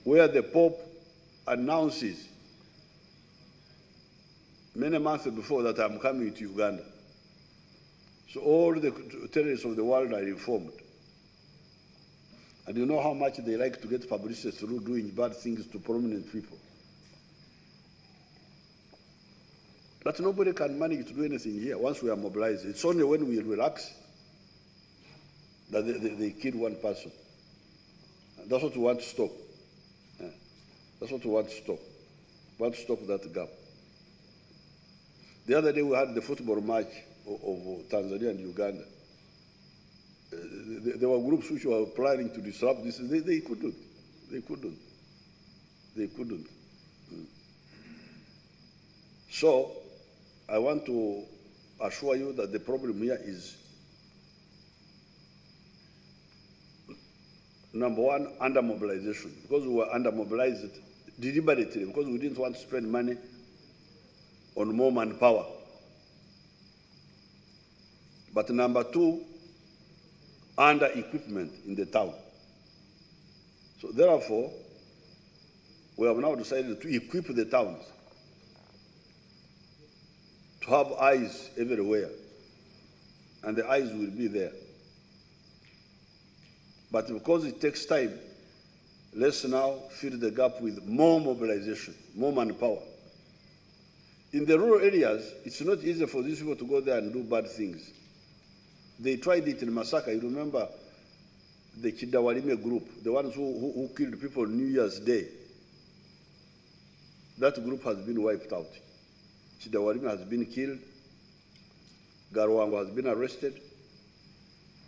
where the Pope announces many months before that I'm coming to Uganda. So all the terrorists of the world are informed. And you know how much they like to get publicity through doing bad things to prominent people. But nobody can manage to do anything here once we are mobilized. It's only when we relax that they kill one person. And that's what we want to stop. Yeah. That's what we want to stop. We want to stop that gap. The other day we had the football match of Tanzania and Uganda. There were groups which were planning to disrupt this. They couldn't. They couldn't. They couldn't. So I want to assure you that the problem here is, number one, under mobilization. Because we were under mobilized deliberately, because we didn't want to spend money on more manpower. But number two, under equipment in the town. So therefore, we have now decided to equip the towns, to have eyes everywhere, and the eyes will be there. But because it takes time, let's now fill the gap with more mobilization, more manpower. In the rural areas, it's not easy for these people to go there and do bad things. They tried it in Masaka. You remember the Chidawarime group, the ones who killed people on New Year's Day. That group has been wiped out. Chidawarime has been killed. Garwango has been arrested.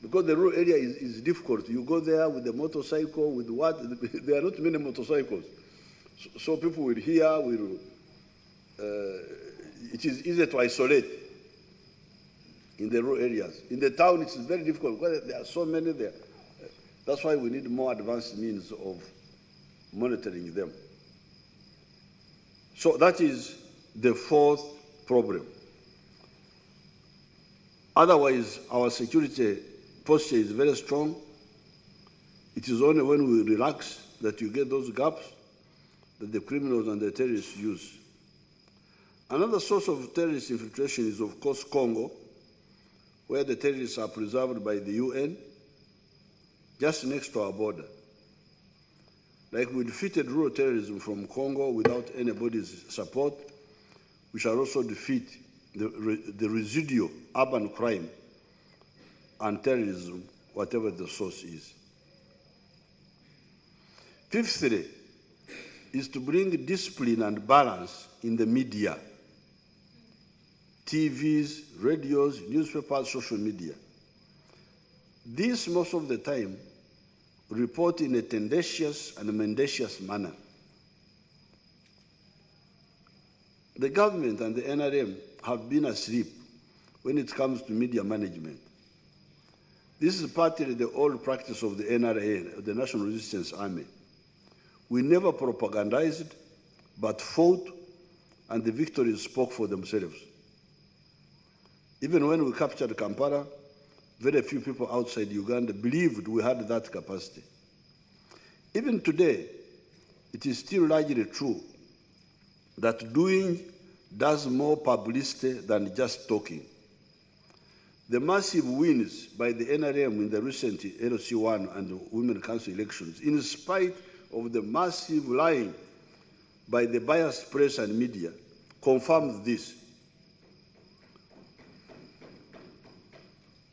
Because the rural area is difficult. You go there with the motorcycle, with what? There are not many motorcycles. So people will hear, it is easy to isolate in the rural areas. In the town, it's very difficult because there are so many there. That's why we need more advanced means of monitoring them. So that is the fourth problem. Otherwise, our security posture is very strong. It is only when we relax that you get those gaps that the criminals and the terrorists use. Another source of terrorist infiltration is, of course, Congo, where the terrorists are preserved by the UN, just next to our border. Like we defeated rural terrorism from Congo without anybody's support, we shall also defeat the residual urban crime and terrorism, whatever the source is. Fifthly, is to bring discipline and balance in the media, TVs, radios, newspapers, social media. These, most of the time, report in a tendentious and mendacious manner. The government and the NRM have been asleep when it comes to media management. This is partly the old practice of the NRA, the National Resistance Army. We never propagandized, but fought, and the victories spoke for themselves. Even when we captured Kampala, very few people outside Uganda believed we had that capacity. Even today, it is still largely true that doing does more publicity than just talking. The massive wins by the NRM in the recent LC1 and Women Council elections, in spite of the massive lying by the biased press and media, confirms this.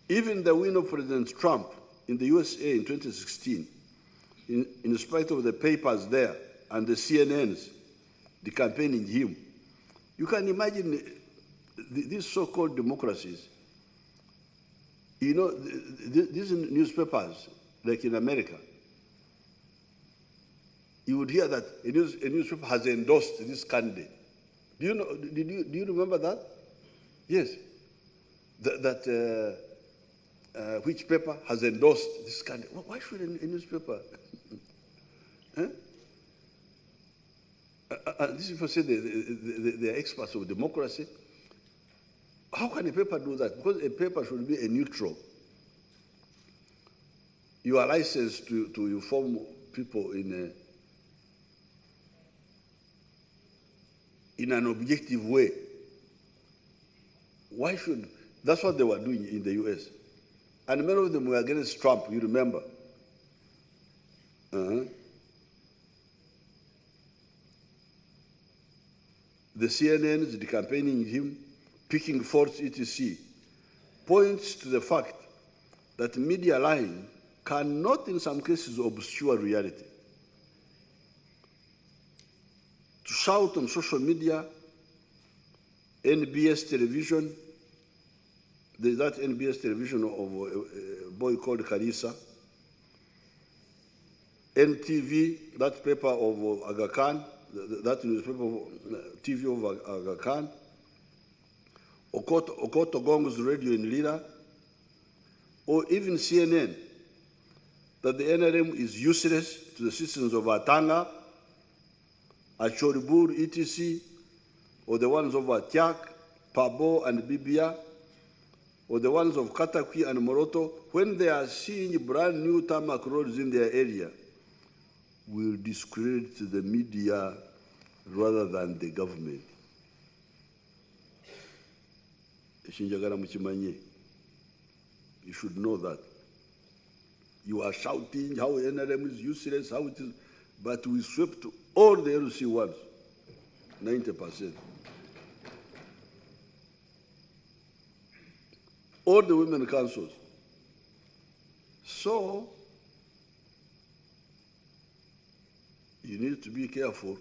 Even the win of President Trump in the USA in 2016, in spite of the papers there and the CNNs, the campaigning him, you can imagine these so-called democracies. You know, these newspapers, like in America, you would hear that a newspaper has endorsed this candidate. Do you know? Do you remember that? Yes. Which paper has endorsed this candidate? Why should a newspaper? Huh? These people say they are experts of democracy. How can a paper do that? Because a paper should be a neutral. You are licensed to inform people in in an objective way. Why should, that's what they were doing in the US. And many of them were against Trump, you remember. The CNNs, the campaigning him, picking faults, etc., points to the fact that media lying cannot, in some cases, obscure reality. To shout on social media, NBS television, there's that NBS television of a boy called Karisa, NTV, that paper of Aga Khan, that newspaper, TV of Aga Khan, Okoto Gongo's radio in Lira, or even CNN, that the NRM is useless to the citizens of Atanga, Achoribur, etc., or the ones of Atiak, Pabo, and Bibia, or the ones of Katakwi and Moroto, when they are seeing brand new tarmac roads in their area, will discredit the media rather than the government. You should know that. You are shouting how NRM is useless, how it is, but we swept all the LC ones, 90%. All the women councils. So, you need to be careful.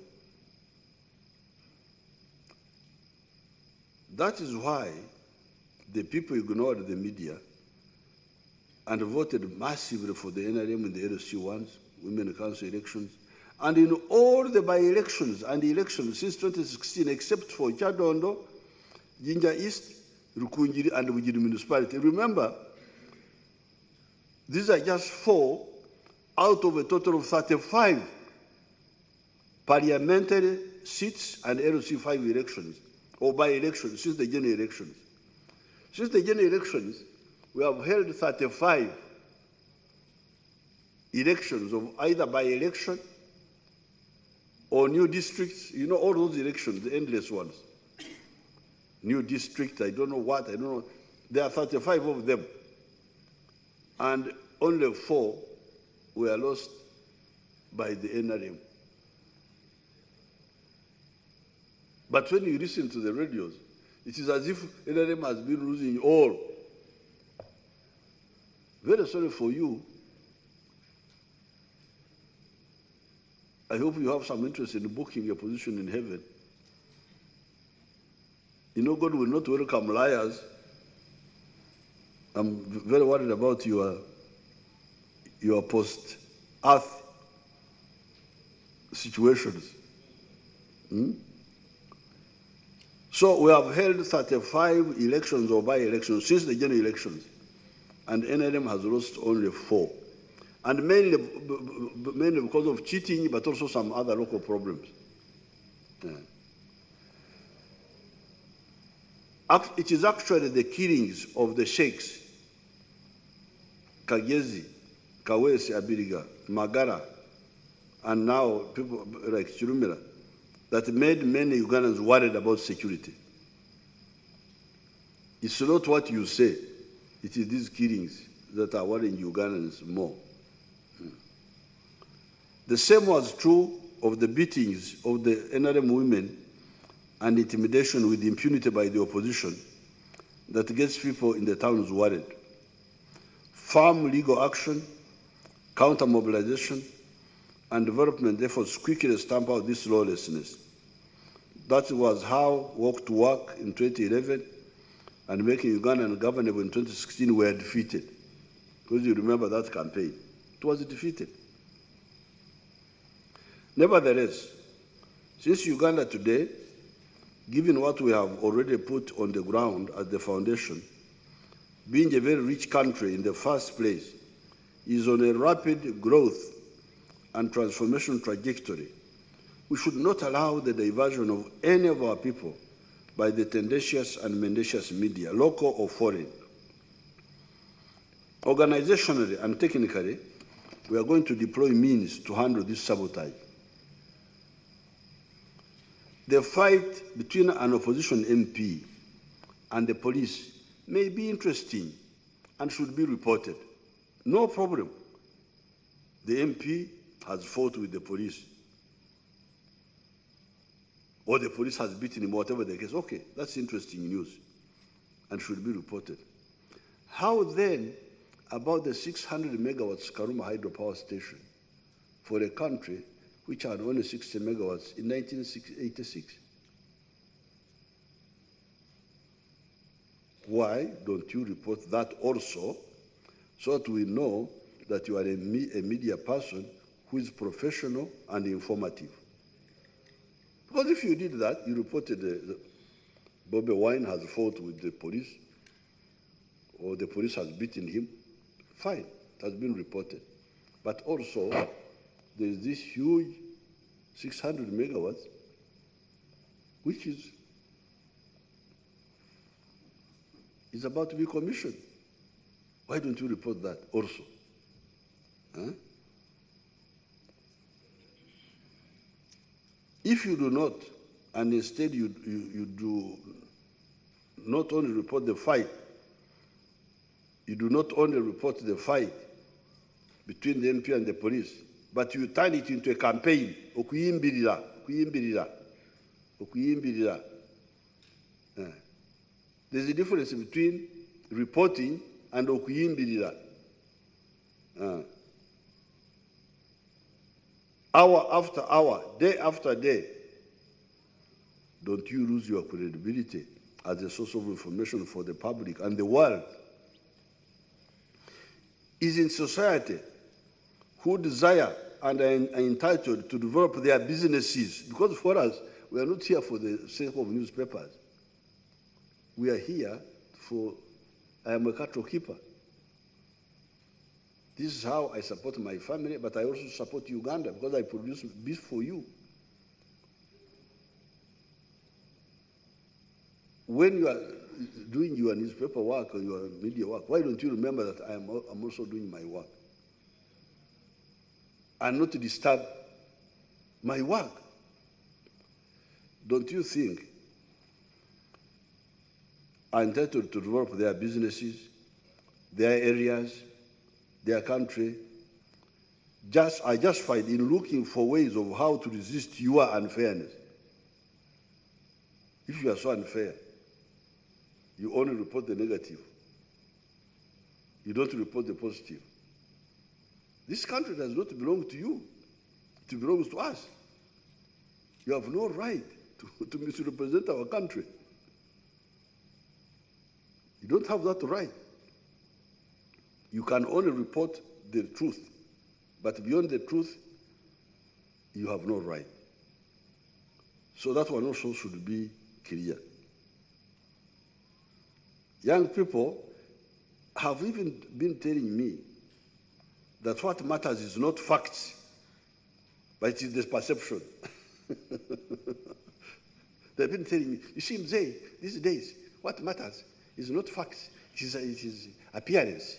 That is why the people ignored the media and voted massively for the NRM in the LC ones, women council elections, and in all the by-elections and elections since 2016, except for Chadondo, Jinja East, Rukunjiri, and Bujiri municipality. Remember, these are just 4 out of a total of 35 parliamentary seats and LC 5 elections, or by-elections, since the general elections. Since the general elections, we have held 35 elections of either by-election or new districts. You know all those elections, the endless ones. New district, I don't know what, I don't know. There are 35 of them. And only 4 were lost by the NRM. But when you listen to the radios, it is as if NRM has been losing all. Very sorry for you. I hope you have some interest in booking a position in heaven. You know, God will not welcome liars. I'm very worried about your post-earth situations. So we have held 35 elections or by-elections since the general elections, and NRM has lost only 4. And mainly because of cheating, but also some other local problems. Yeah. It is actually the killings of the sheikhs, Kagezi, Kawesi Abiriga, Magara, and now people like Chirumira, that made many Ugandans worried about security. It's not what you say, it is these killings that are worrying Ugandans more. The same was true of the beatings of the NRM women and intimidation with impunity by the opposition that gets people in the towns worried. Firm legal action, counter-mobilization, and development efforts quickly stamp out this lawlessness. That was how Walk to Work in 2011 and Making Uganda Ungovernable in 2016 were defeated. Because you remember that campaign. It was defeated. Nevertheless, since Uganda today, given what we have already put on the ground as the foundation, being a very rich country in the first place, is on a rapid growth and transformation trajectory, we should not allow the diversion of any of our people by the tendentious and mendacious media, local or foreign. Organizationally and technically, we are going to deploy means to handle this sabotage. The fight between an opposition MP and the police may be interesting and should be reported. No problem. The MP has fought with the police, or the police has beaten him, whatever the case. Okay, that's interesting news and should be reported. How then about the 600 megawatts Karuma hydropower station for a country which had only 60 megawatts in 1986? Why don't you report that also, so that we know that you are a media person who is professional and informative? Because if you did that, you reported Bobi Wine has fought with the police, or the police has beaten him, fine, it has been reported. But also, there is this huge 600 megawatts, which is about to be commissioned. Why don't you report that also? Huh? If you do not, and instead you do not only report the fight, you do not only report the fight between the MP and the police, but you turn it into a campaign. Okuyimbirira. There's a difference between reporting and okuyimbirira. Hour after hour, day after day, don't you lose your credibility as a source of information for the public and the world? Is in society who desire and are entitled to develop their businesses, because for us, we are not here for the sake of newspapers. We are here for, I am a cattle keeper. This is how I support my family, but I also support Uganda because I produce beef for you. When you are doing your newspaper work or your media work, why don't you remember that I'm also doing my work? And not to disturb my work. Don't you think are entitled to develop their businesses, their areas, their country, are justified in looking for ways of how to resist your unfairness? If you are so unfair, you only report the negative. You don't report the positive. This country does not belong to you. It belongs to us. You have no right to misrepresent our country. You don't have that right. You can only report the truth, but beyond the truth, you have no right. So that one also should be clear. Young people have even been telling me that what matters is not facts, but it is the perception. They've been telling me, you see, Mzee, these days, what matters is not facts, it is appearance.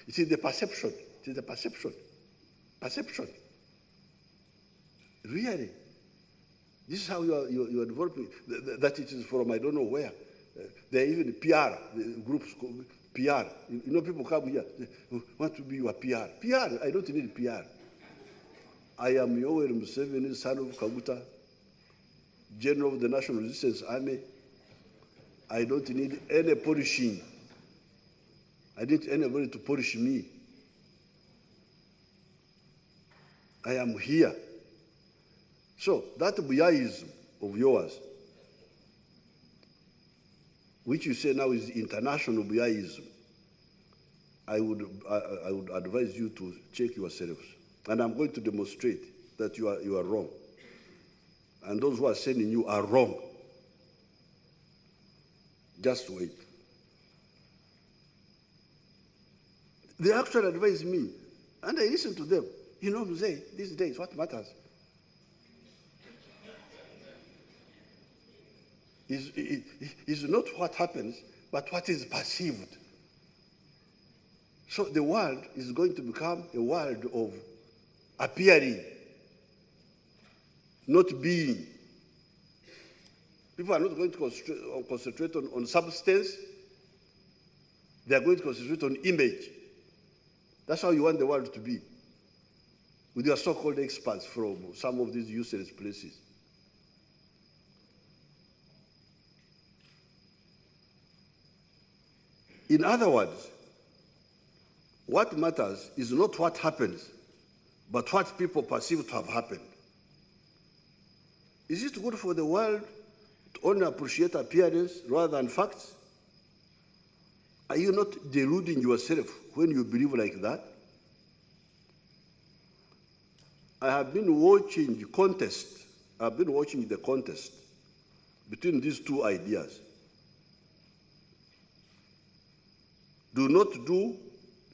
It is the perception. It is the perception. Perception. Really. This is how you are developing. That it is from I don't know where. There are even PR groups, PR. You know, people come here, they want to be your PR. PR, I don't need PR. I am Yoweri Museveni, son of Kaguta, General of the National Resistance Army. I don't need any polishing. I didn't anybody to polish me. I am here. So that buyaism of yours, which you say now is international buyaism, I would advise you to check yourselves. And I'm going to demonstrate that you are wrong. And those who are sending you are wrong. Just wait. They actually advise me, and I listen to them. You know, Mzee, these days, what matters is not what happens, but what is perceived. So the world is going to become a world of appearing, not being. People are not going to concentrate on substance. They are going to concentrate on image. That's how you want the world to be, with your so-called experts from some of these useless places. In other words, what matters is not what happens, but what people perceive to have happened. Is it good for the world to only appreciate appearance rather than facts? Are you not deluding yourself when you believe like that? I have been watching the contest. I've been watching the contest between these two ideas. Do not do,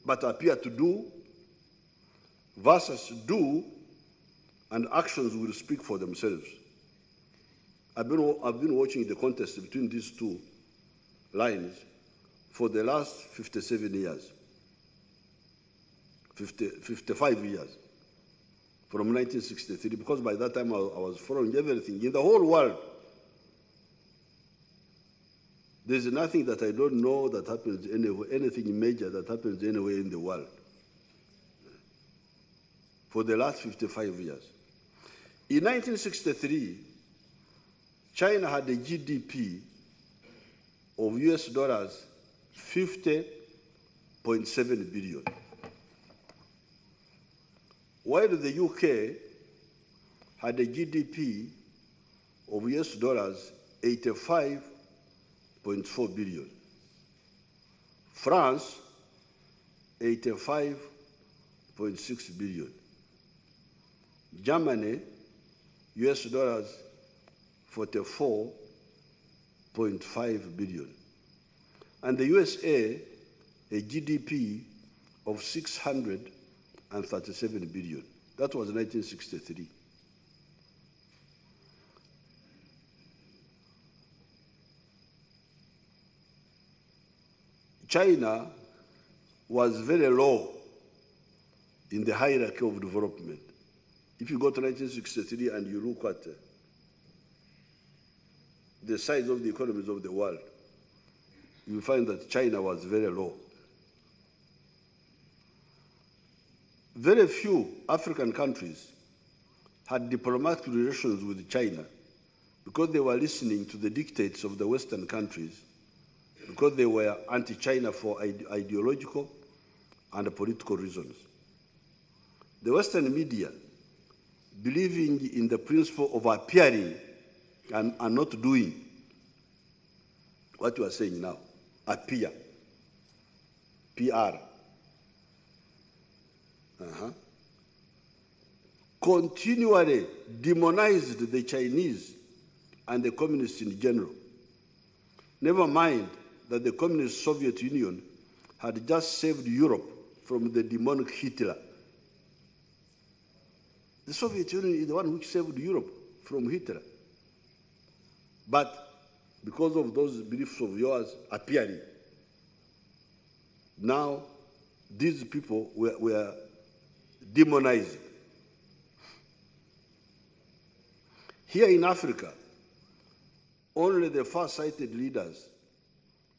but appear to do, versus do, and actions will speak for themselves. I've been watching the contest between these two lines for the last 57 years, 55 years, from 1963, because by that time I was following everything in the whole world. There's nothing that I don't know that happens anywhere, anything major that happens anywhere in the world. For the last 55 years. In 1963, China had a GDP of US dollars 50.7 billion. While the UK had a GDP of US dollars 85.4 billion. France, 85.6 billion. Germany, US dollars 44.5 billion. And the USA, a GDP of 637 billion. That was 1963. China was very low in the hierarchy of development. If you go to 1963 and you look at the size of the economies of the world, you will find that China was very low. Very few African countries had diplomatic relations with China because they were listening to the dictates of the Western countries, because they were anti-China for ideological and political reasons. The Western media, believing in the principle of appearing and not doing what you are saying now, appear, PR, continually demonized the Chinese and the communists in general. Never mind that the communist Soviet Union had just saved Europe from the demonic Hitler. The Soviet Union is the one which saved Europe from Hitler. But because of those beliefs of yours appearing, now these people were demonized. Here in Africa, only the far-sighted leaders,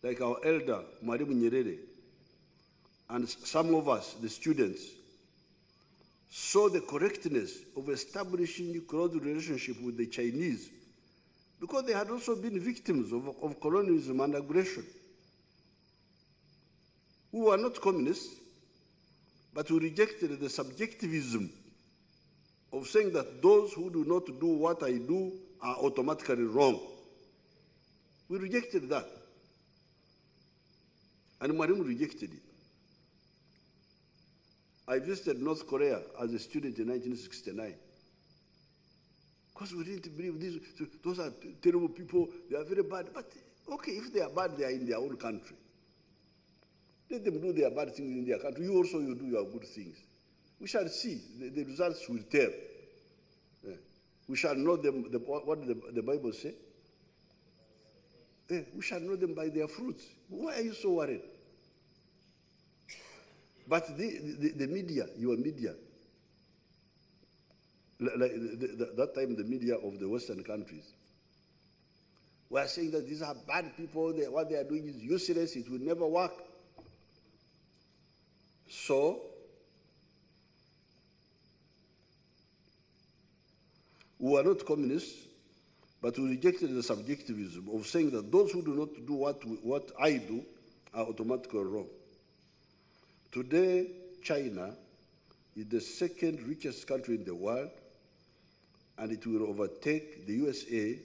like our elder Mwalimu Nyerere, and some of us, the students, saw the correctness of establishing a close relationship with the Chinese, because they had also been victims of colonialism and aggression. We were not communists, but we rejected the subjectivism of saying that those who do not do what I do are automatically wrong. We rejected that. And Mwalimu rejected it. I visited North Korea as a student in 1969. Because we didn't believe those are terrible people, they are very bad. But okay, if they are bad, they are in their own country. Let them do their bad things in their country. You also, you do your good things. We shall see. The results will tell. We shall know them, what the Bible says. We shall know them by their fruits. Why are you so worried? But the media, your media, that time the media of the Western countries were saying that these are bad people, what they are doing is useless, it will never work. So, we are not communists, but we rejected the subjectivism of saying that those who do not do what I do are automatically wrong. Today, China is the second richest country in the world, and it will overtake the USA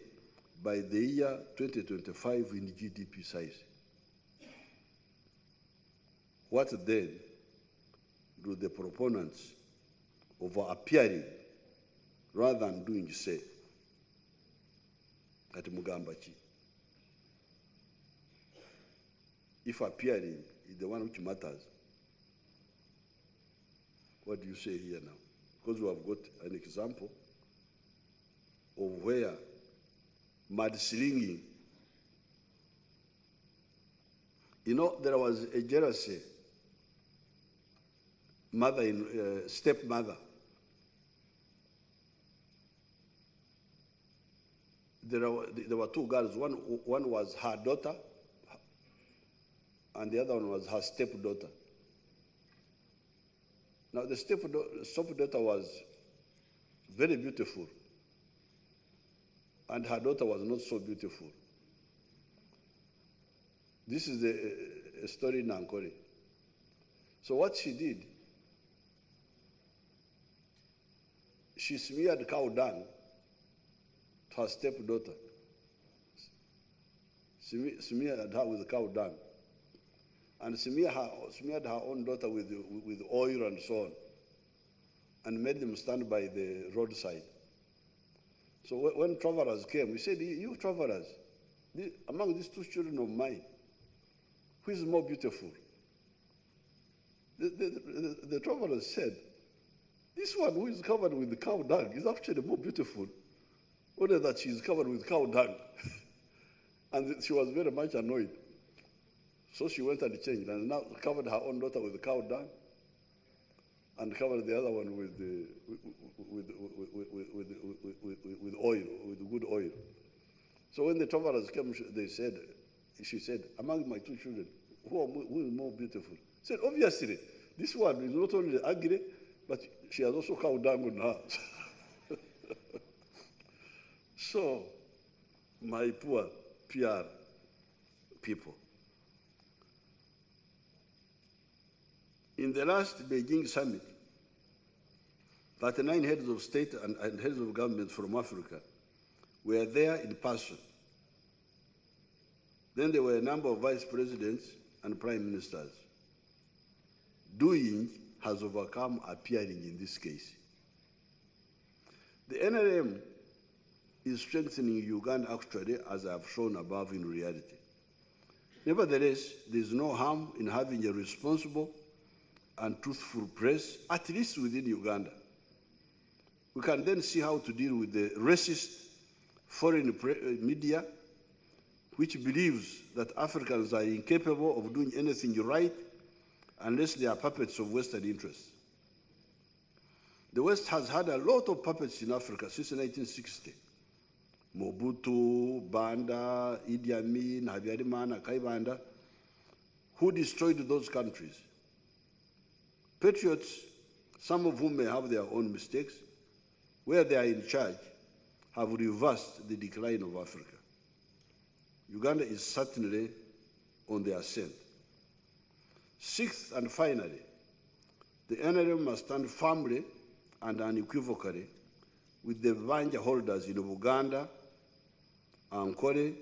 by the year 2025 in GDP size. What then do the proponents of appearing rather than doing say? Kati mugamba ki? If appearing is the one which matters, what do you say here now? Because we have got an example of where mudslinging, there was a jealousy, stepmother. There were two girls. One was her daughter, and the other one was her stepdaughter. Now, the stepdaughter was very beautiful, and her daughter was not so beautiful. This is a story in Ankole. So what she did, she smeared cow dung to her stepdaughter, smeared her with cow dung, and smeared her own daughter with oil and so on, and made them stand by the roadside. So when travelers came, we said, you travelers, among these two children of mine, who is more beautiful? The travelers said, this one who is covered with the cow dung is actually more beautiful, only that she is covered with cow dung. And she was very much annoyed. So she went and changed and now covered her own daughter with the cow dung and covered the other one with oil, with good oil. So when the travelers came, she said, among my two children, who is more beautiful? She said, obviously, this one is not only ugly, but she has also cow dung on her. So, my poor PR people, in the last Beijing summit, 39 heads of state and heads of government from Africa were there in person. Then there were a number of vice presidents and prime ministers. Doing has overcome appearing in this case. The NRM is strengthening Uganda actually, as I have shown above, in reality. Nevertheless, there is no harm in having a responsible and truthful press, at least within Uganda. We can then see how to deal with the racist foreign media, which believes that Africans are incapable of doing anything right unless they are puppets of Western interests. The West has had a lot of puppets in Africa since 1960. Mobutu, Banda, Idi Amin, Habyarimana, Kaibanda, who destroyed those countries. Patriots, some of whom may have their own mistakes, where they are in charge, have reversed the decline of Africa. Uganda is certainly on the ascent. Sixth and finally, the NRM must stand firmly and unequivocally with the Vanja holders in Buganda, Ankole,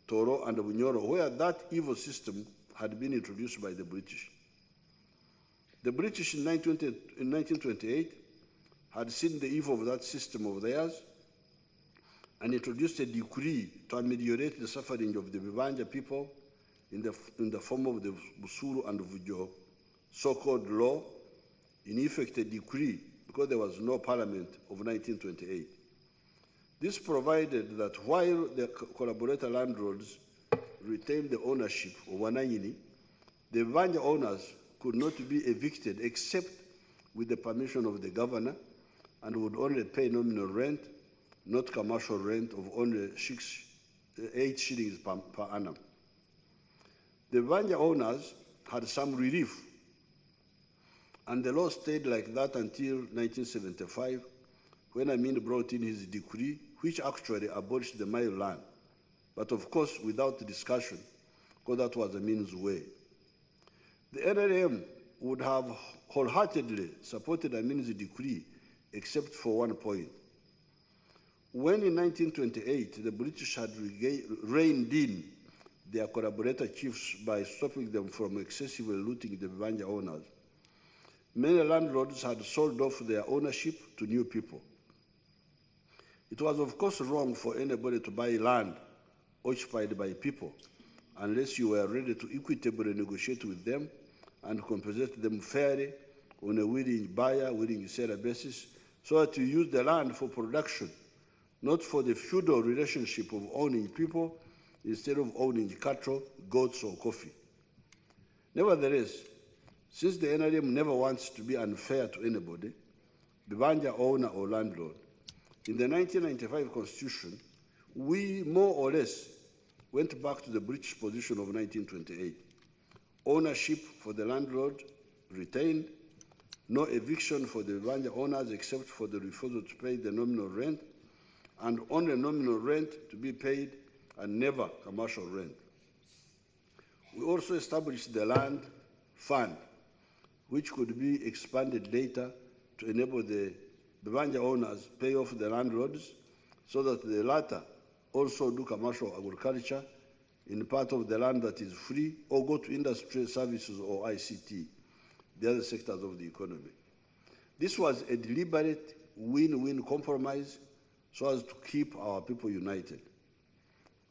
Toro, and Bunyoro, where that evil system had been introduced by the British. The British in 1928 had seen the evil of that system of theirs and introduced a decree to ameliorate the suffering of the Bibanja people in the form of the Busuru and Vujo so-called law, in effect a decree, because there was no parliament of 1928. This provided that while the collaborator landlords retained the ownership of Wananyini, the Bibanja owners could not be evicted except with the permission of the governor and would only pay nominal rent, not commercial rent of only 8 shillings per annum. The Banja owners had some relief, and the law stayed like that until 1975, when Amin brought in his decree, which actually abolished the Mile land, but of course without discussion, because that was Amin's way. The NRM would have wholeheartedly supported Amin's decree, except for one point. When in 1928 the British had reined in their collaborator chiefs by stopping them from excessively looting the Banja owners, many landlords had sold off their ownership to new people. It was of course wrong for anybody to buy land occupied by people unless you were ready to equitably negotiate with them and compensate them fairly on a willing buyer, willing seller basis, so that you use the land for production, not for the feudal relationship of owning people instead of owning cattle, goats, or coffee. Nevertheless, since the NRM never wants to be unfair to anybody, the Banja owner or landlord, in the 1995 Constitution, we more or less went back to the British position of 1928. Ownership for the landlord retained, no eviction for the Banja owners except for the refusal to pay the nominal rent, and only nominal rent to be paid and never commercial rent. We also established the land fund, which could be expanded later to enable the Banja owners pay off the landlords so that the latter also do commercial agriculture in part of the land that is free, or go to industry, services, or ICT, the other sectors of the economy. This was a deliberate win-win compromise so as to keep our people united.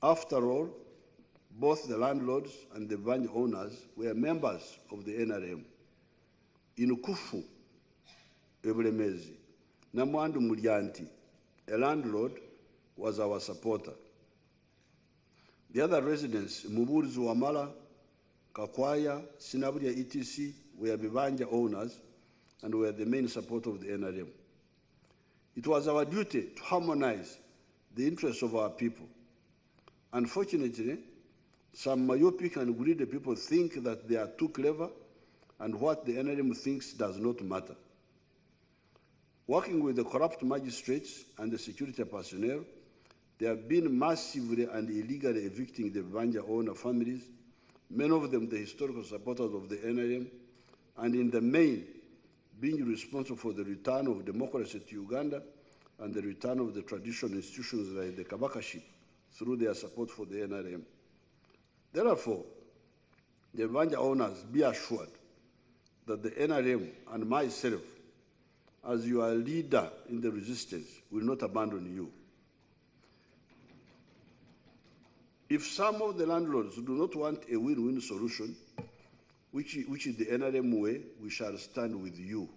After all, both the landlords and the Banja owners were members of the NRM. In Kufu, Ebulemezi, Namwandu Mulyanti, a landlord, was our supporter. The other residents, Muburizi Wamala, Kakwaya, Sinaburia etc., were Banja owners and were the main support of the NRM. It was our duty to harmonize the interests of our people. Unfortunately, some myopic and greedy people think that they are too clever and what the NRM thinks does not matter. Working with the corrupt magistrates and the security personnel, they have been massively and illegally evicting the Banja owner families, many of them the historical supporters of the NRM, and in the main, being responsible for the return of democracy to Uganda and the return of the traditional institutions like the Kabakaship through their support for the NRM. Therefore, the Banja owners be assured that the NRM and myself, as your leader in the resistance, will not abandon you. If some of the landlords do not want a win-win solution, which is the NRM way, we shall stand with you.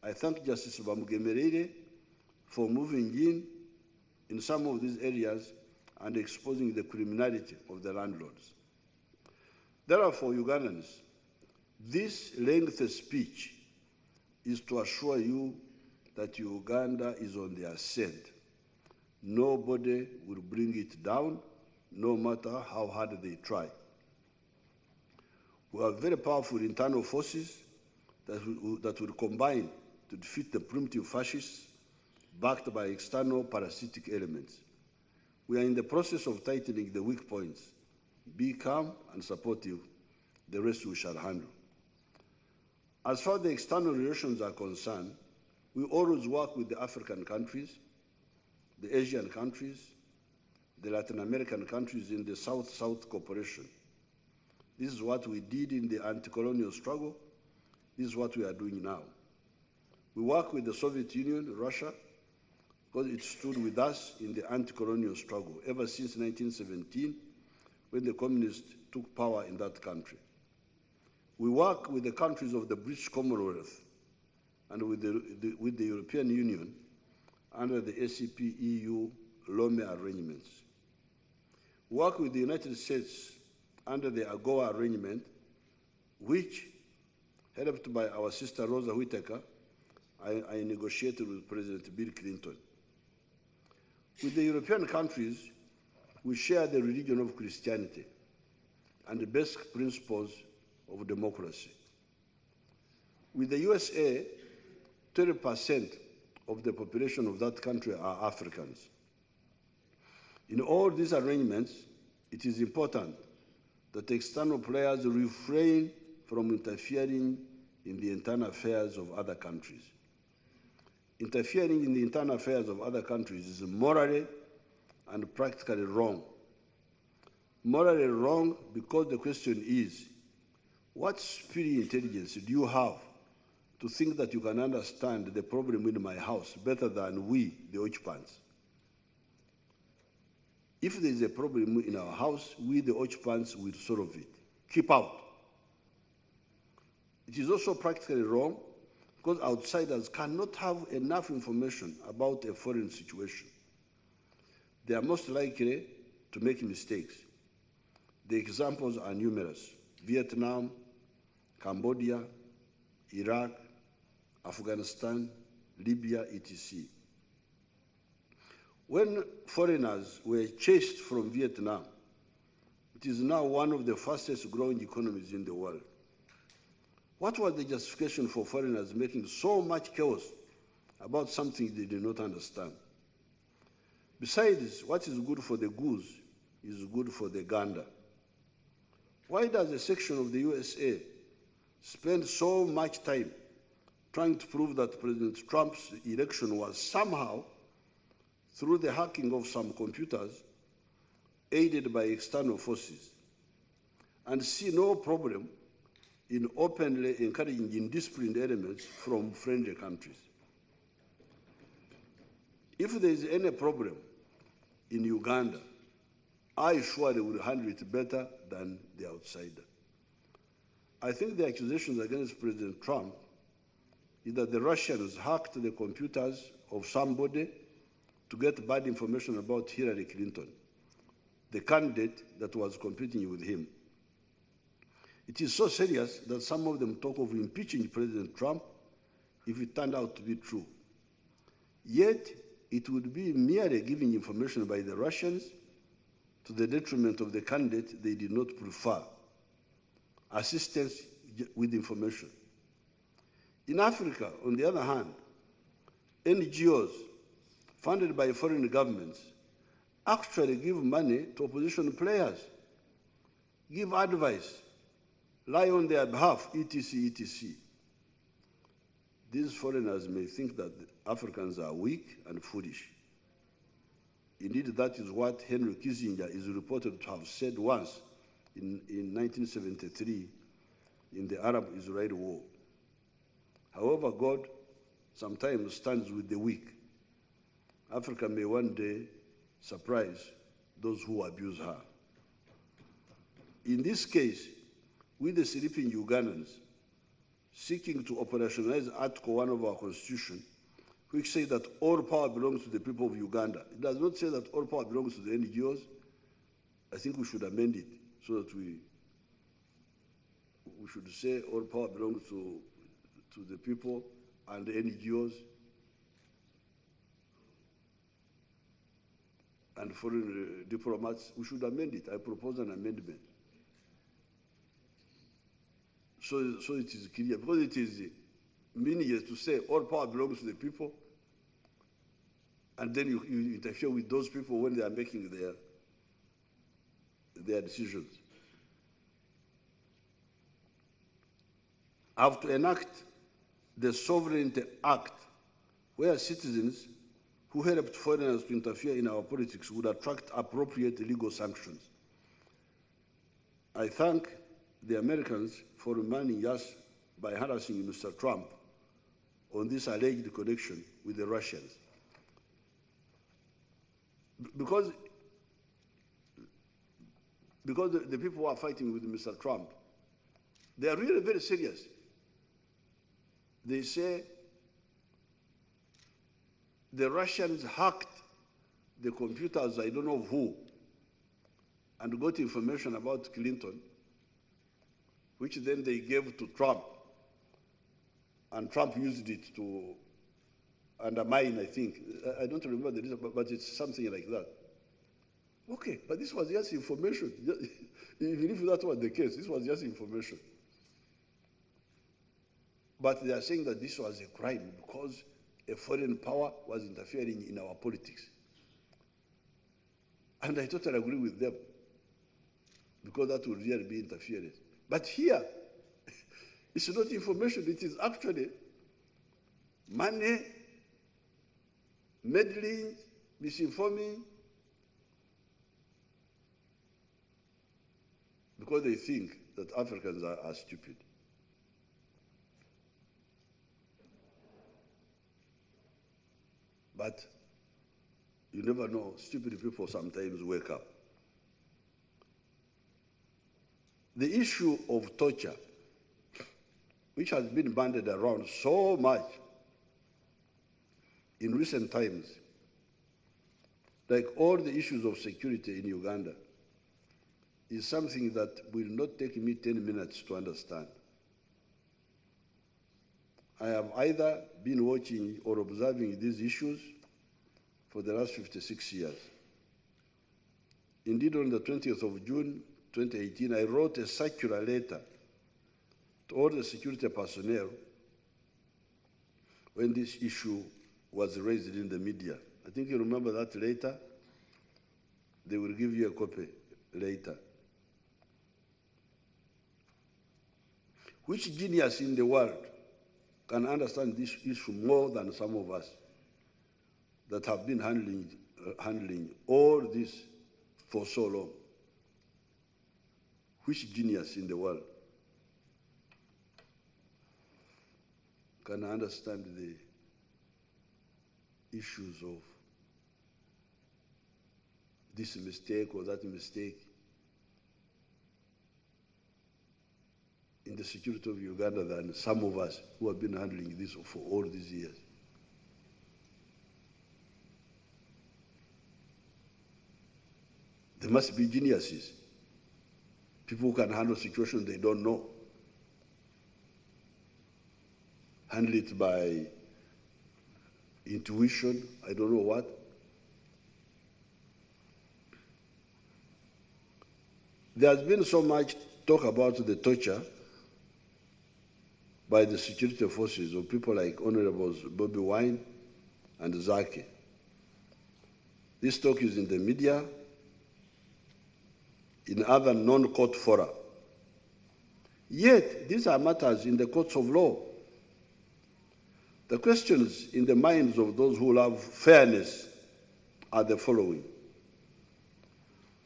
I thank Justice Bamugemerere for moving in some of these areas and exposing the criminality of the landlords. Therefore, Ugandans, this lengthy speech is to assure you that Uganda is on the ascent. Nobody will bring it down, no matter how hard they try. We have very powerful internal forces that will combine to defeat the primitive fascists, backed by external parasitic elements. We are in the process of tightening the weak points. Be calm and supportive. The rest we shall handle. As far as the external relations are concerned, we always work with the African countries, the Asian countries, the Latin American countries in the South-South cooperation. This is what we did in the anti-colonial struggle. This is what we are doing now. We work with the Soviet Union, Russia, because it stood with us in the anti-colonial struggle ever since 1917, when the communists took power in that country. We work with the countries of the British Commonwealth and with the European Union under the ACP-EU Lome arrangements. We work with the United States under the AGOA arrangement, which, helped by our sister Rosa Whittaker, I negotiated with President Bill Clinton. With the European countries, we share the religion of Christianity and the basic principles of democracy. With the USA, 30% of the population of that country are Africans. In all these arrangements, it is important that external players refrain from interfering in the internal affairs of other countries. Interfering in the internal affairs of other countries is morally and practically wrong. Morally wrong because the question is, what superior intelligence do you have to think that you can understand the problem in my house better than we, the occupants? If there is a problem in our house, we, the occupants, will solve it. Keep out. It is also practically wrong because outsiders cannot have enough information about a foreign situation. They are most likely to make mistakes. The examples are numerous: Vietnam, Cambodia, Iraq, Afghanistan, Libya, etc. When foreigners were chased from Vietnam, it is now one of the fastest growing economies in the world. What was the justification for foreigners making so much chaos about something they did not understand? Besides, what is good for the goose is good for the gander. Why does a section of the USA spend so much time trying to prove that President Trump's election was somehow, through the hacking of some computers, aided by external forces, and see no problem in openly encouraging indisciplined elements from friendly countries? If there is any problem in Uganda, I surely will handle it better than the outsider. I think the accusations against President Trump is that the Russians hacked the computers of somebody to get bad information about Hillary Clinton, the candidate that was competing with him. It is so serious that some of them talk of impeaching President Trump if it turned out to be true. Yet, it would be merely giving information by the Russians to the detriment of the candidate they did not prefer. Assistance with information. In Africa, on the other hand, NGOs funded by foreign governments actually give money to opposition players, give advice, lie on their behalf, etc., etc. These foreigners may think that Africans are weak and foolish. Indeed, that is what Henry Kissinger is reported to have said once in 1973 in the Arab-Israeli War. However, God sometimes stands with the weak. Africa may one day surprise those who abuse her. In this case, we, the sleeping Ugandans, seeking to operationalize Article 1 of our Constitution, which says that all power belongs to the people of Uganda. It does not say that all power belongs to the NGOs. I think we should amend it so that we should say all power belongs to the people and the NGOs and foreign diplomats. We should amend it. I propose an amendment. So it is clear, because it is meaningless to say all power belongs to the people, and then you interfere with those people when they are making their decisions. I have to enact the Sovereignty Act, where citizens who helped foreigners to interfere in our politics would attract appropriate legal sanctions. I thank the Americans for reminding us by harassing Mr. Trump on this alleged connection with the Russians. Because the people who are fighting with Mr. Trump, they are really very serious. They say the Russians hacked the computers, I don't know who, and got information about Clinton, which then they gave to Trump, and Trump used it to undermine, I think. I don't remember the reason, but it's something like that. Okay, but this was just information. Even if that was the case, this was just information. But they are saying that this was a crime because a foreign power was interfering in our politics. And I totally agree with them, because that would really be interference. But here, it's not information, it is actually money, meddling, misinforming, because they think that Africans are stupid. But you never know, stupid people sometimes wake up. The issue of torture, which has been bandied around so much in recent times, like all the issues of security in Uganda, is something that will not take me 10 minutes to understand. I have either been watching or observing these issues for the last 56 years. Indeed, on the 20th of June, 2018, I wrote a circular letter to all the security personnel when this issue was raised in the media. I think you remember that letter. They will give you a copy later. Which genius in the world can understand this issue more than some of us that have been handling all this for so long? Which genius in the world can understand the issues of this mistake or that mistake in the security of Uganda than some of us who have been handling this for all these years? There must be geniuses, people who can handle situations they don't know, handle it by intuition, I don't know what. There has been so much talk about the torture by the security forces of people like Honorables Bobi Wine and Zaki. This talk is in the media, in other non-court fora. Yet, these are matters in the courts of law. The questions in the minds of those who love fairness are the following.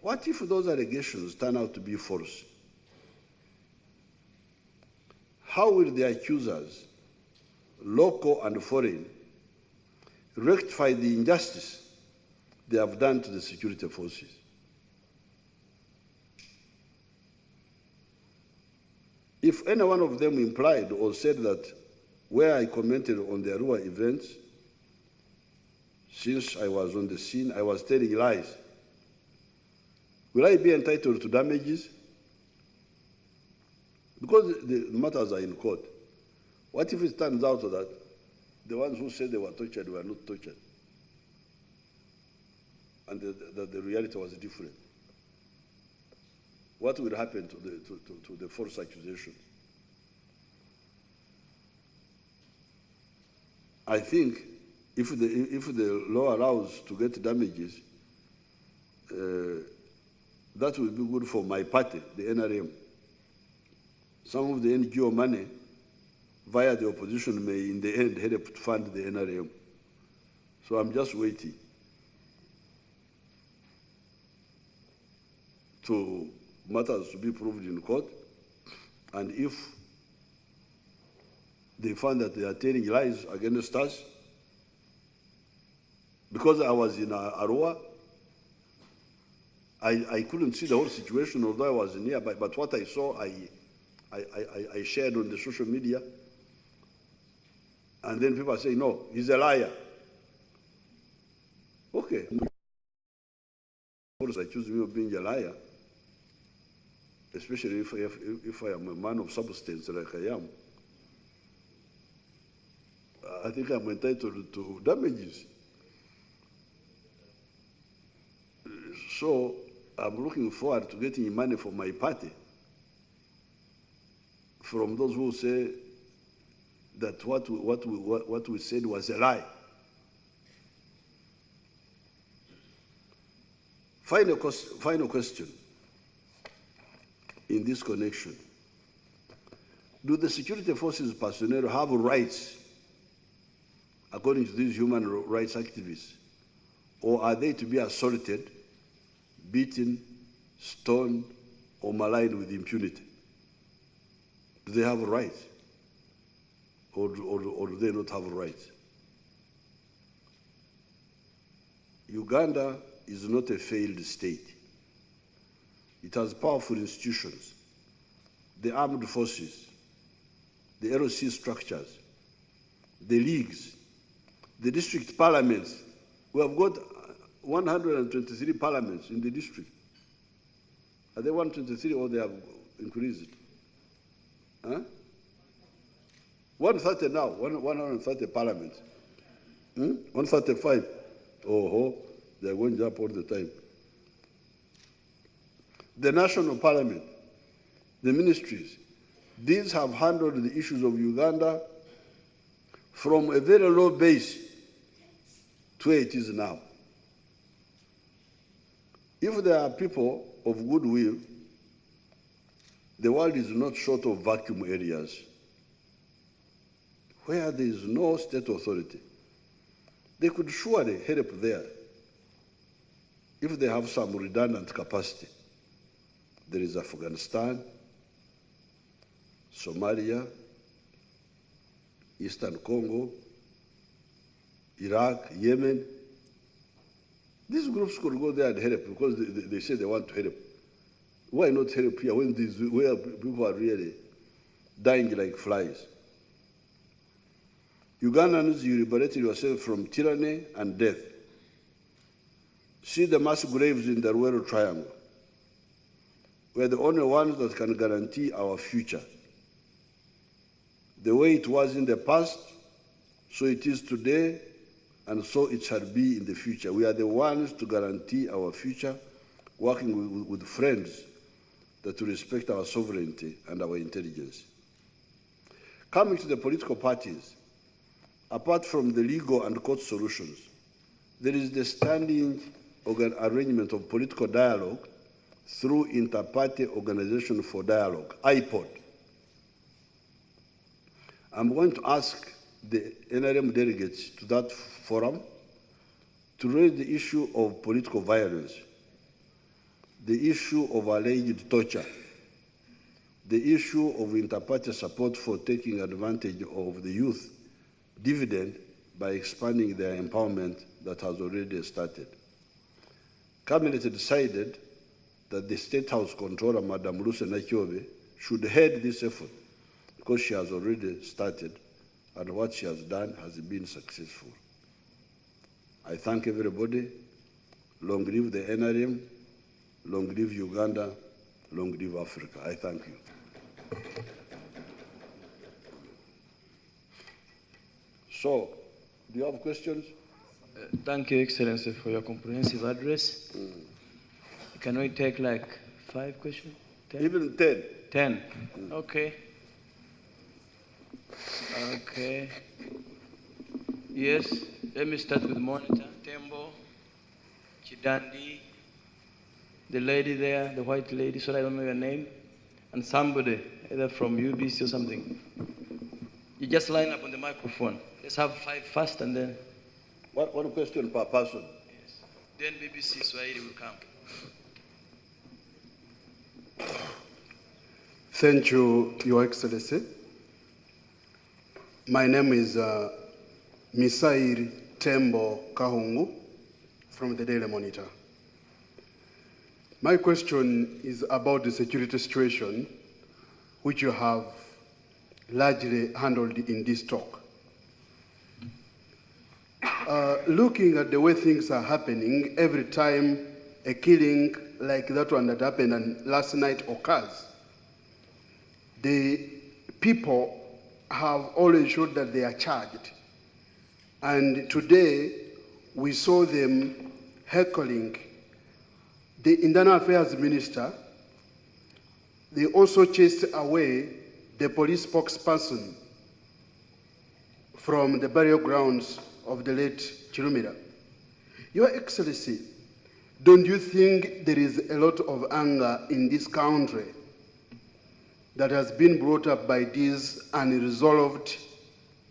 What if those allegations turn out to be false? How will the accusers, local and foreign, rectify the injustice they have done to the security forces? If any one of them implied or said that where I commented on the Arua events, since I was on the scene, I was telling lies, will I be entitled to damages? Because the matters are in court. What if it turns out that the ones who said they were tortured were not tortured, and that the reality was different? What will happen to the false accusations? I think if the law allows to get damages, that will be good for my party, the NRM. Some of the NGO money via the opposition may in the end help to fund the NRM. So I'm just waiting to matters to be proved in court, and if they find that they are telling lies against us, because I was in Arua, I couldn't see the whole situation, although I was nearby, but what I saw, I shared on the social media, and then people are saying, no, he's a liar. Okay. Of course, accuse me of being a liar, especially if I am a man of substance like I am. I think I'm entitled to damages. So I'm looking forward to getting money for my party from those who say that what we said was a lie. Final question in this connection. Do the security forces personnel have rights according to these human rights activists? Or are they to be assaulted, beaten, stoned, or maligned with impunity? Do they have a right? Or do they not have a right? Uganda is not a failed state. It has powerful institutions, the armed forces, the LOC structures, the leagues, the district parliaments. We have got 123 parliaments in the district. Are they 123 or they have increased it? Huh? 130 now, 130 parliaments. 135. Oh, they're going up all the time. The national parliament, the ministries, these have handled the issues of Uganda from a very low base to where it is now. If there are people of goodwill, the world is not short of vacuum areas where there is no state authority. They could surely help there if they have some redundant capacity. There is Afghanistan, Somalia, Eastern Congo, Iraq, Yemen. These groups could go there and help because they say they want to help. Why not help here when where people are really dying like flies? Ugandans, you liberated yourself from tyranny and death. See the mass graves in the Rural Triangle. We're the only ones that can guarantee our future. The way it was in the past, so it is today, and so it shall be in the future. We are the ones to guarantee our future, working with friends that respect our sovereignty and our intelligence. Coming to the political parties, apart from the legal and court solutions, there is the standing arrangement of political dialogue through Inter-Party Organization for Dialogue, IPOD. I'm going to ask the NRM delegates to that forum to raise the issue of political violence, the issue of alleged torture, the issue of inter-party support for taking advantage of the youth dividend by expanding their empowerment that has already started. Cabinet decided that the State House controller, Madam Luce Nakyobe, should head this effort because she has already started and what she has done has been successful. I thank everybody. Long live the NRM, long live Uganda, long live Africa. I thank you. So, do you have questions? Thank you, Excellency, for your comprehensive address. Can we take like 5 questions? 10? Even 10. 10. Okay. Okay. Yes, let me start with Monitor, Tembo, Chidandi, the lady there, the white lady, sorry I don't know your name, and somebody, either from UBC or something. You just line up on the microphone. Let's have 5 first and then... One question per person. Yes. Then BBC Swahili will come. Thank you, Your Excellency. My name is Misair Tembo Kahungu from the Daily Monitor. My question is about the security situation which you have largely handled in this talk. Looking at the way things are happening, every time a killing like that one that happened last night occurs, the people have always showed that they are charged And today, we saw them heckling the Internal Affairs Minister. They also chased away the police spokesperson from the burial grounds of the late Chirumira. Your Excellency, don't you think there is a lot of anger in this country that has been brought up by these unresolved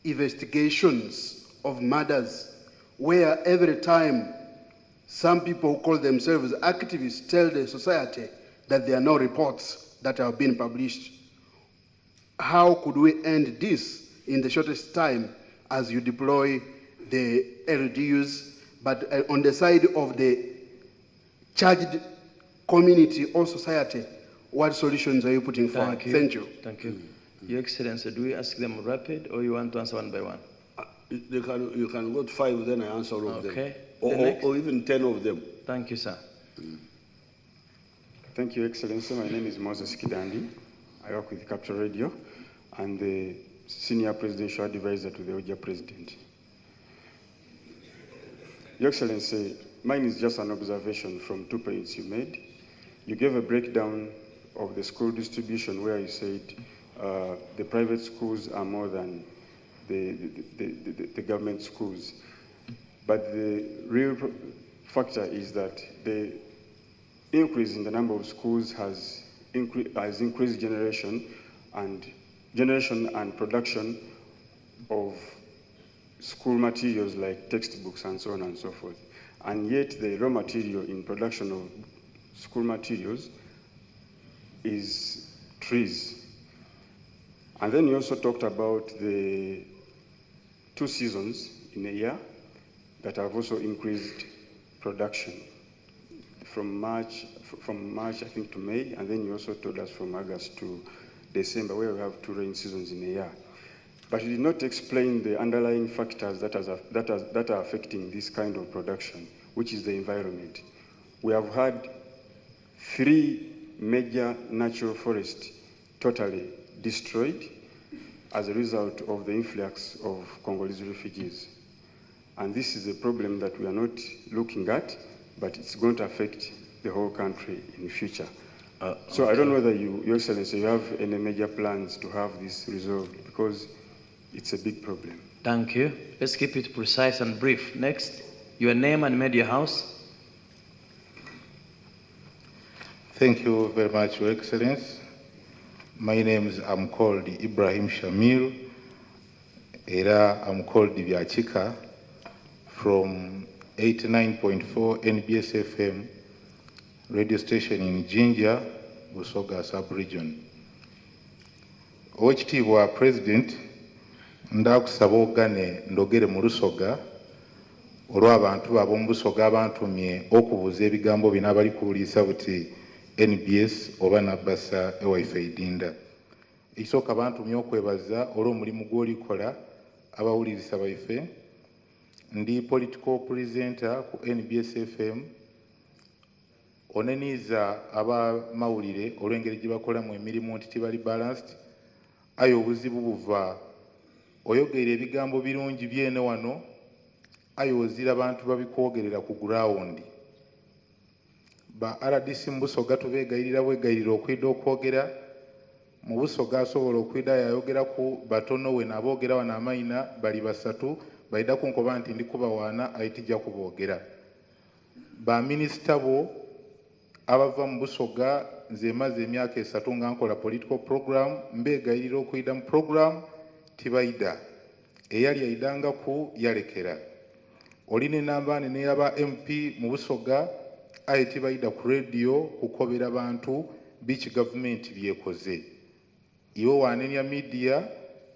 investigations of murders, where every time some people who call themselves activists tell the society that there are no reports that have been published? How could we end this in the shortest time as you deploy the LDUs, but on the side of the charged community or society, what solutions are you putting forward? Thank you. Thank you. Your Excellency, do we ask them rapid or you want to answer one by one? You can go to 5, then I answer all of them. Okay. Or even 10 of them. Thank you, sir. Thank you, Excellency. My name is Moses Kidandi. I work with Capital Radio and the Senior Presidential Advisor to the OJA President. Your Excellency, mine is just an observation from 2 points you made. You gave a breakdown of the school distribution where you said the private schools are more than the government schools. But the real factor is that the increase in the number of schools has increased generation and production of school materials like textbooks and so on and so forth. And yet the raw material in production of school materials is trees. And then you also talked about the 2 seasons in a year that have also increased production from March, I think, to May, and then you also told us from August to December, where we have 2 rain seasons in a year. But you did not explain the underlying factors that are affecting this kind of production, which is the environment. We have had 3 major natural forests totally destroyed as a result of the influx of Congolese refugees. And this is a problem that we are not looking at, but it's going to affect the whole country in the future. So okay. I don't know whether Your Excellency, you have any major plans to have this resolved, because it's a big problem. Thank you. Let's keep it precise and brief. Next, your name and media house. Thank you very much, Your Excellency. My name is, I'm called Ibrahim Shamil. I'm called Divyachika from 89.4 NBS FM radio station in Jinja, Busoga sub-region. Oweekitiibwa President, ndakusaba ogane ndogere mu Lusoga olw'abantu ab'omu Busoga abantumye okubuuza ebigambo bino abali kuwuliriza buti NBS oba Nabasa ewaife Idinda. Ekisooka bantumye okwebaza olw'omulimu gw'olikola abawuliriza baife. Ndi political presenter ku NBS FM. Oneniza abamawulire olw'engeri gye bakolamu emirimu nti tibali balanced. Aye obuzibu buva oyogerera ebigambo birungi byene wano, aye ozira abantu babikwogerera ku ground. Ba RDC mu Busoga tubeegayirira bwegayirira okwidda okwogera. Mu Busoga asobola okwidda yayogera ku batono we naboogera wano amayina bali 3 baida kunkoba nti ndikubawaana ayitijja kuboogera. Ba minisita bo abava mu Busoga nze maze emyaka 3 nga nkola political program, mbeegayirira okwidda mu program tibaida. Eyali ayidanga ku yalekera. Olina enamba nene y'aba MP mu Busoga aye tibaida ku radio kukobera bantu biki government byekoze. Iwe wanenya media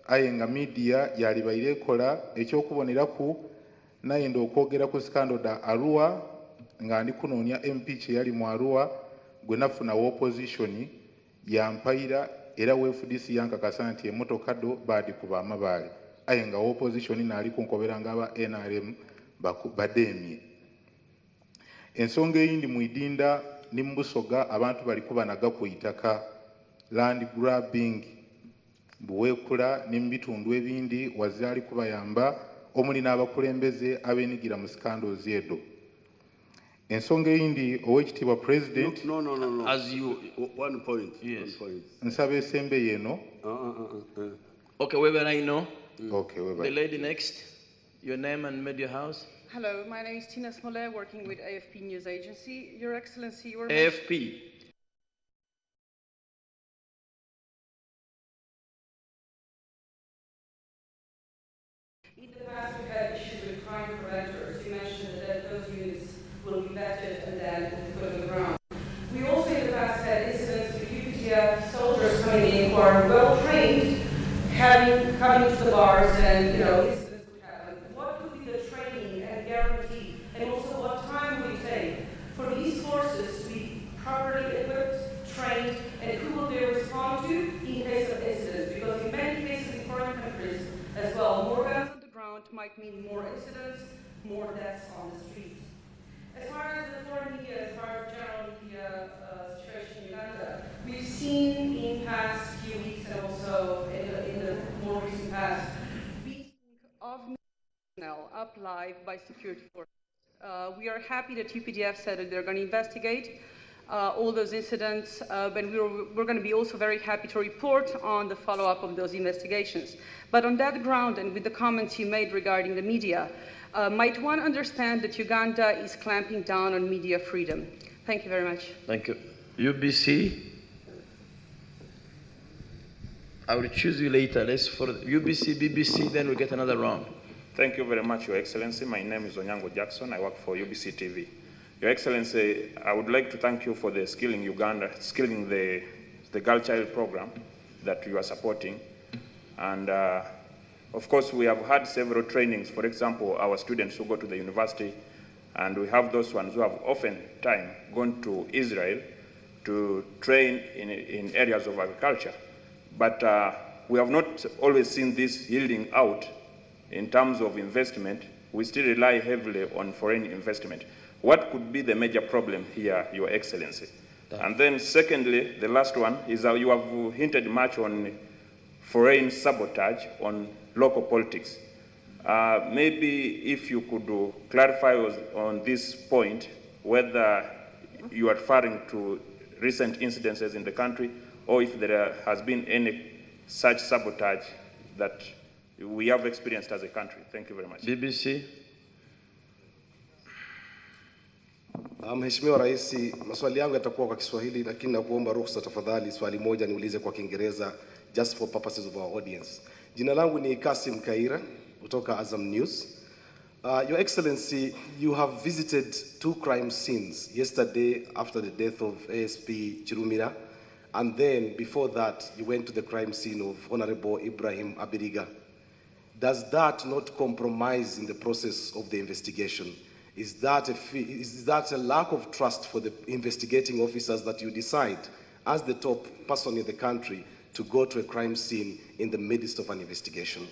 aye nga media yali bairekola ekyokuboneraku naye ndokwogera ku scandal da Arua nga ndi kunoonya MP kye yali mu Arua gwe nafuna opposition yampaira era FDC yankakasa nti emotoka do badi kuba amabaale aye nga opposition naali kunkobera ngaba NRM bademye. Ensonga eyindi mu Idinda ni mu Busoga abantu bali kubanaga ku itaka land grabbing buwekula n'ebitundu ebindi wazali kubayamba omuli n'abakulembeze abeenyigira mu scandals edo. Ensonga eyindi Oweekitiibwa President. No. As you. One point. Yes. One point. Nsaba esembe yeeno. Okay, whether I know. Okay, The lady next. Your name and media house. Hello, my name is Tina Smollett, working with AFP News Agency. Your Excellency, you were AFP. In the past, we've had issues with crime preventers. You mentioned that those units will be vetted and then put on the ground. We also in the past had incidents with UPTF soldiers coming in who are well trained, coming to the bars, and incidents would happen. What would be the training and guarantee, and also what time would it take for these forces to be properly equipped, trained, and who will they respond to in case of incidents? Because in many cases in foreign countries as well, more guns on the ground might mean more incidents, more deaths on the streets. As far as the foreign media, as far as general media situation in Uganda, we've seen in past few weeks and also in the more recent past, beating of personnel up live by security forces. We are happy that UPDF said that they're going to investigate all those incidents, but we're going to be also very happy to report on the follow-up of those investigations. But on that ground, and with the comments you made regarding the media, might one understand that Uganda is clamping down on media freedom? Thank you very much. Thank you. UBC. I will choose you later. Let's for UBC, BBC, then we'll get another round. Thank you very much, Your Excellency. My name is Onyango Jackson. I work for UBC TV. Your Excellency, I would like to thank you for the Skilling Uganda, skilling the girl child program that you are supporting. And of course, we have had several trainings. For example, our students who go to the university, and we have those ones who have oftentimes gone to Israel to train in areas of agriculture. But we have not always seen this yielding out in terms of investment. We still rely heavily on foreign investment. What could be the major problem here, Your Excellency? And then secondly, the last one is that you have hinted much on foreign sabotage on local politics. Maybe if you could clarify on this point, whether you are referring to recent incidences in the country, or if there has been any such sabotage that we have experienced as a country. Thank you very much. BBC. Mheshimiwa Rais, maswali yangu yatakuwa kwa Kiswahili, lakini nakuomba ruhusa tafadhali swali moja niulize kwa Kiingereza just for purposes of our audience. Jina langu ni Kasim Kaira kutoka Azam News. Your Excellency, you have visited 2 crime scenes yesterday after the death of ASP Chirumira, and then before that you went to the crime scene of Honorable Ibrahim Abiriga. Does that not compromise in the process of the investigation? Is that a lack of trust for the investigating officers that you decide, as the top person in the country, to go to a crime scene in the midst of an investigation?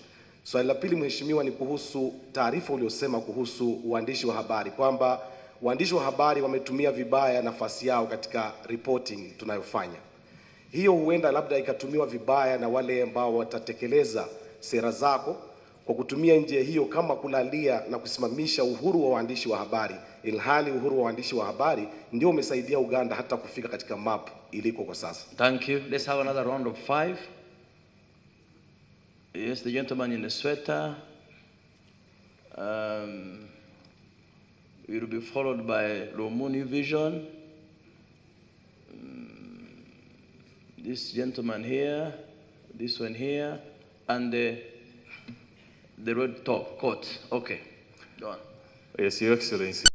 Swali la pili Mheshimiwa ni kuhusu taarifa uliyosema kuhusu uandishi wa habari, kwamba waandishi wa habari wametumia vibaya nafasi yao katika reporting tunayofanya. Hiyo huenda labda ikatumiwa vibaya na wale ambao watatekeleza sera zako kwa kutumia njia hiyo kama kulalia na kusimamisha uhuru wa waandishi wa habari, ilhali uhuru wa waandishi wa habari ndio umesaidia Uganda hata kufika katika map iliko kwa sasa. Thank you. Let's have another round of 5. Yes, the gentleman in the sweater. It will be followed by Lomuni Vision. This gentleman here, this one here, and the red top coat. Okay, go on. Yes, Your Excellency.